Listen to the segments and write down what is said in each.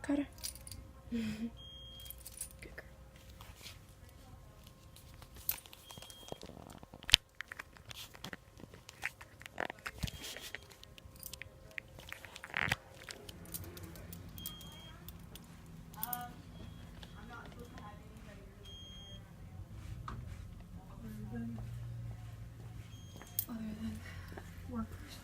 Got her. Good girl. Other than workers.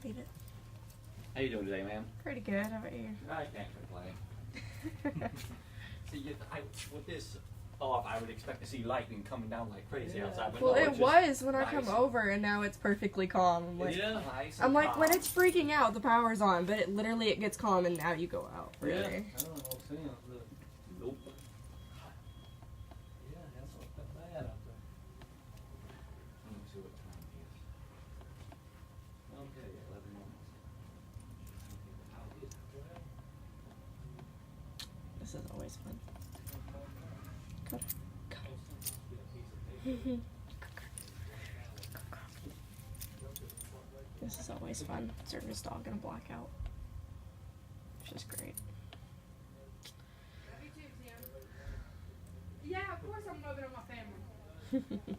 Beat it. How you doing today, ma'am? Pretty good. How about you? I can't complain. See, with this off, I would expect to see lightning coming down like crazy outside. But Well, no, it it's was just when I come over, and now it's perfectly calm. I'm like, yeah, nice I'm and like, when calm. it's freaking out, the power's on, but it literally it gets calm, and now you go out. Really? Yeah. I don't know, nope. Yeah, that's not that bad out there. Let me see what time it is. Okay, 11 minutes. This is always fun. Go. This is always fun. Service dog in a blackout. It's just great. Yeah, of course I'm loving on my family.